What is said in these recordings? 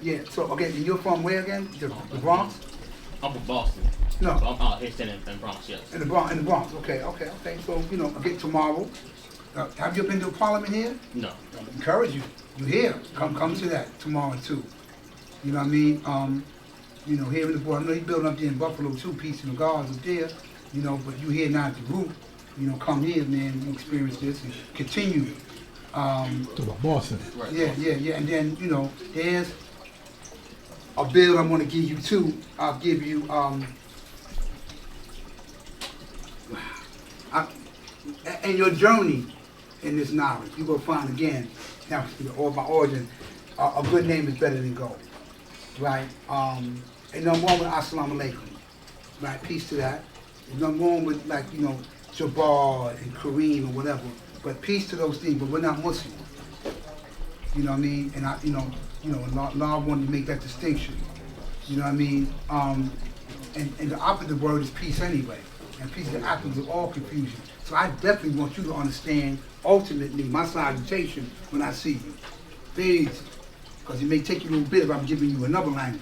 Yeah, so, okay, and you're from where again? The Bronx? I'm from Boston. No. But I'm out here staying in Bronx, yes. In the Bronx, okay. So, again, tomorrow, have you been to a parliament here? No. I encourage you. You here. Come to that tomorrow, too. You know what I mean? Here in the board, I know you building up there in Buffalo, too, Peace and the Guards up there, but you here now at the root. Come here, man, you experience this and continue. To the Boston. Right. Yeah. And then, there's a bill I'm going to give you, too. I'll give you, and your journey in this knowledge, you will find again, now, or my origin, a good name is better than gold, right? And nothing wrong with assalamu alaikum, right? Peace to that. There's nothing wrong with Jabbar and Kareem or whatever, but peace to those things. But we're not Muslim, you know what I mean? And Allah wanted to make that distinction, you know what I mean? And the opposite word is peace anyway, and peace is the absence of all confusion. So I definitely want you to understand, ultimately, my salutation when I see you. Peace. Because it may take you a little bit if I'm giving you another language.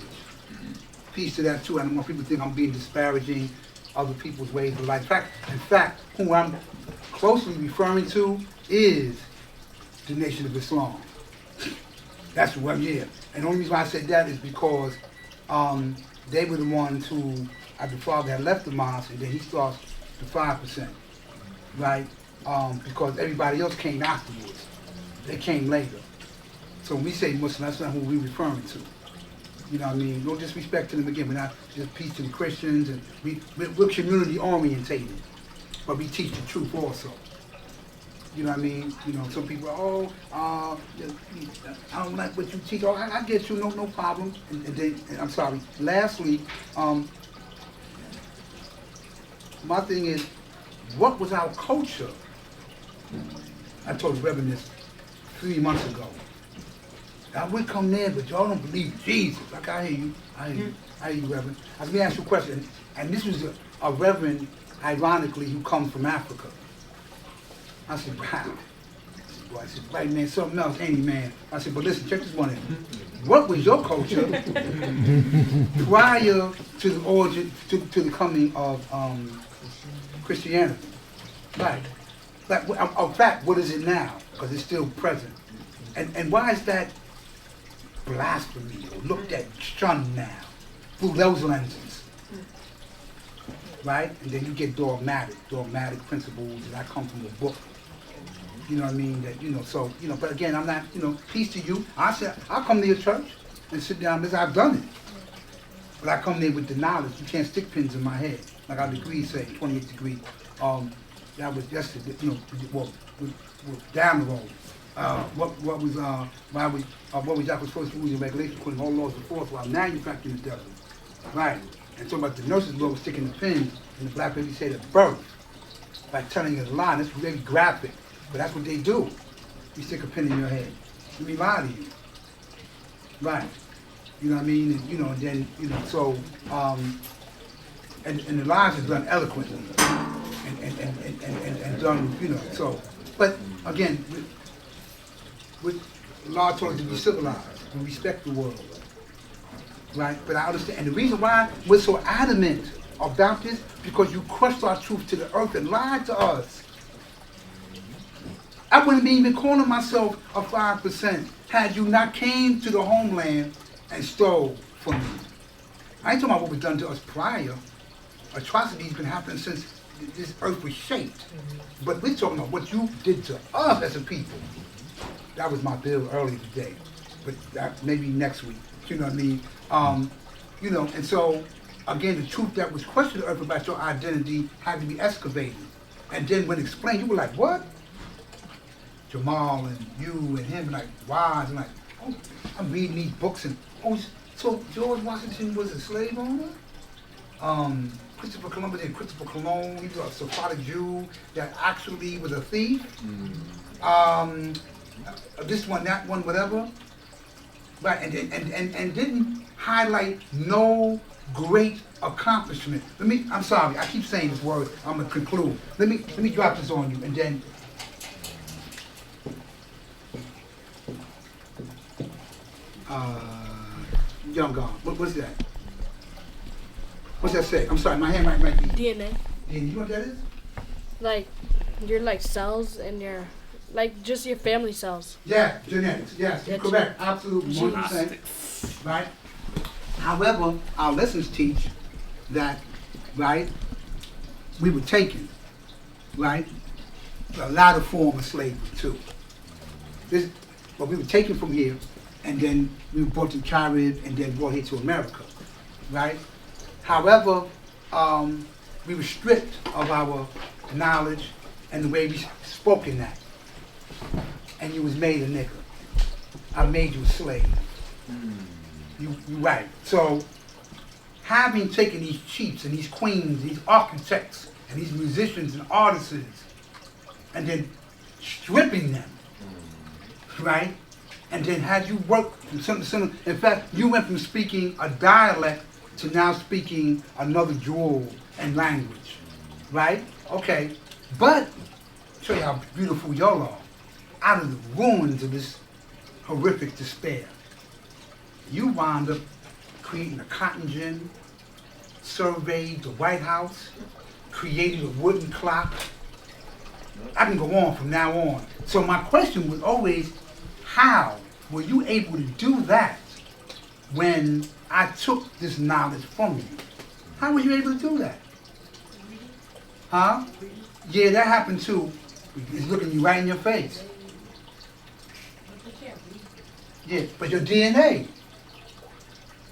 Peace to that too. I don't want people to think I'm being disparaging other people's ways of life. In fact, who I'm closely referring to is the Nation of Islam. That's what, yeah. And the only reason why I said that is because they were the ones who, after the father had left the mosque, and then he starts the 5%. Right? Because everybody else came afterwards. They came later. So when we say Muslim, that's not who we're referring to. You know what I mean? No disrespect to them again. We're not just peace to the Christians, and we're community orientated. But we teach the truth also. You know what I mean? Some people, I don't like what you teach. Oh, I get you, no problem. And I'm sorry. Lastly, my thing is, what was our culture? I told the Reverend this 3 months ago. I would come there, but y'all don't believe Jesus. Like, I hear you, Reverend. Let me ask you a question. And this was a Reverend, ironically, who comes from Africa. I said, wow. I said, right, man, something else, ain't he, man? I said, but listen, check this one in. What was your culture prior to the origin, to the coming of Christianity? Right. In fact, what is it now? Because it's still present. And why is that blasphemy or looked at shunned now through those lenses? Right? And then you get dogmatic principles, and I come from a book. You know what I mean? So, but again, I'm not, peace to you. I'll come to your church and sit down, because I've done it. But I come there with the knowledge. You can't stick pins in my head. Like our degrees say, 28 degrees. That was yesterday, down the road. What was Jacob's first rules and regulations, putting all laws before us while manufacturing the devil. Right. And so about the nurses law was sticking the pins, and the black lady said at birth, by telling you a lie. That's really graphic, but that's what they do. You stick a pin in your head. Let me lie to you. Right. You know what I mean? And, then, so, and the lies are done eloquently and done, so, but again, with law told us to be civilized and respect the world, right? But I understand, and the reason why we're so adamant about this, because you crushed our truth to the earth and lied to us. I wouldn't be even calling myself a 5% had you not came to the homeland and stole from me. I ain't talking about what was done to us prior. Atrocities been happening since this earth was shaped. But we're talking about what you did to us as a people. That was my bill earlier today. But that maybe next week. You know what I mean? And so, again, the truth that was questioned to earth about your identity had to be excavated. And then when explained, you were like, what? Jamal and you and him, like, wise, and like, oh, I'm reading these books, and, oh, so George Washington was a slave owner? Christopher Columbus and Christopher Cologne, he was a Sephardic Jew that actually was a thief. This one, that one, whatever. Right, and didn't highlight no great accomplishment. I'm sorry, I keep saying this word, I'm gonna conclude. Let me drop this on you, and then young God. What's that? What's that say? I'm sorry, my hand might be. DNA. You know what that is? Like, your like cells and your, like just your family cells. Yeah, genetics. Yes, you're correct. Absolutely, 100%. Right. However, our lessons teach that, right, we were taken, right, a lot of form of slavery too. But we were taken from here, and then we were brought to the Caribbean, and then brought here to America, right? However, we were stripped of our knowledge and the way we spoke in that. And you was made a nigger. I made you a slave. You right. So, having taken these chiefs and these queens, these architects, and these musicians and artists, and then stripping them, right? And then had you work from something similar. In fact, you went from speaking a dialect to now speaking another drawl and language, right? Okay, but show you how beautiful y'all are. Out of the ruins of this horrific despair, you wound up creating a cotton gin, surveyed the White House, created a wooden clock. I can go on from now on. So my question was always, how were you able to do that when I took this knowledge from you? How were you able to do that? Huh? Yeah, that happened too. It's looking you right in your face. Yeah, but your DNA.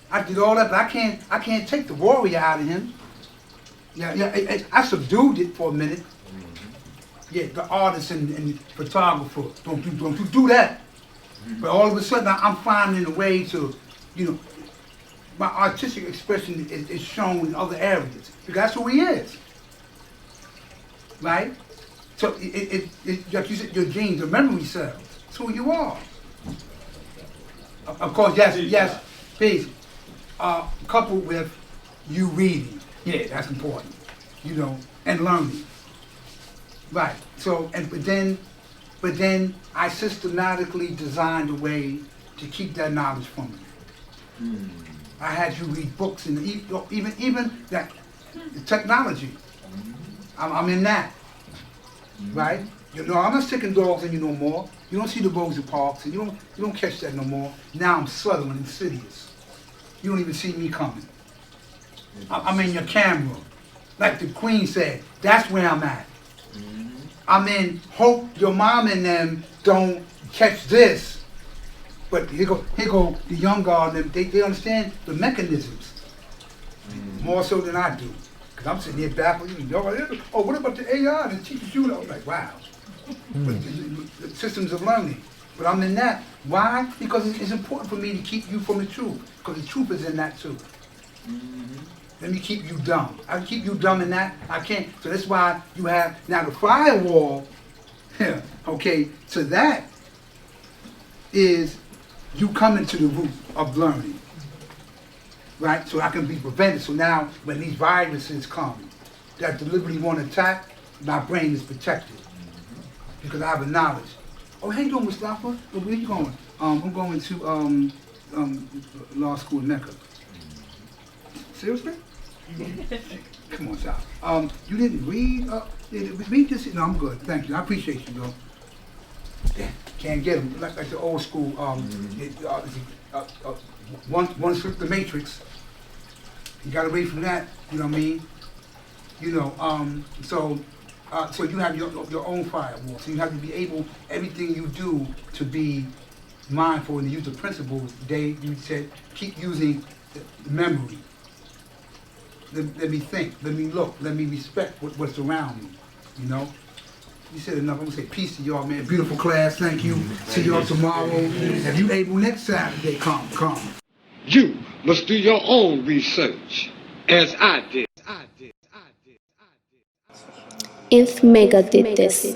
I did all that, but I can't take the warrior out of him. Yeah, I subdued it for a minute. Yeah, the artist and photographer, don't you do that. But all of a sudden, I'm finding a way to, my artistic expression is shown in other areas. Because that's who he is. Right? So, like you said, your genes, your memory cells, it's who you are. Of course, yes, peace. Coupled with you reading. Yeah, that's important. And learning. Right. So, but then I systematically designed a way to keep that knowledge from you. I had you read books and even that the technology. I'm in that. Right? I'm not sticking dogs in you no more. You don't see the Rosa Parks, and you don't catch that no more. Now I'm subtle and insidious. You don't even see me coming. I'm in your camera. Like the Queen said, that's where I'm at. I'm in hope your mom and them don't catch this. But here go the young guard, and they understand the mechanisms more so than I do. Because I'm sitting here baffled. Oh, what about the AI that teaches you? I was like, wow. But the systems of learning. But I'm in that. Why? Because it's important for me to keep you from the truth. Because the truth is in that too. Let me keep you dumb. I keep you dumb in that. I can't. So that's why you have now the firewall. Okay. So that is you coming to the root of learning. Right? So I can be prevented. So now when these viruses come that deliberately want to attack, my brain is protected. Because I have a knowledge. Oh, how you doing, Mustafa? Where you going? I'm going to law school in Mecca. Seriously? Come on, Sal. You didn't read? Read this? No, I'm good. Thank you. I appreciate you, though. Can't get them. Like the old school. One slipped the matrix. You got away from that. You know what I mean? So you have your own firewall. So you have to be able, everything you do, to be mindful and use the principles. You said, keep using the memory. Let me think, let me look, let me respect what's around me, You said enough. I'm going to say peace to y'all, man. Beautiful class, thank you. See y'all tomorrow. If you able next Saturday, come. You must do your own research, as I did. If Mecca did this.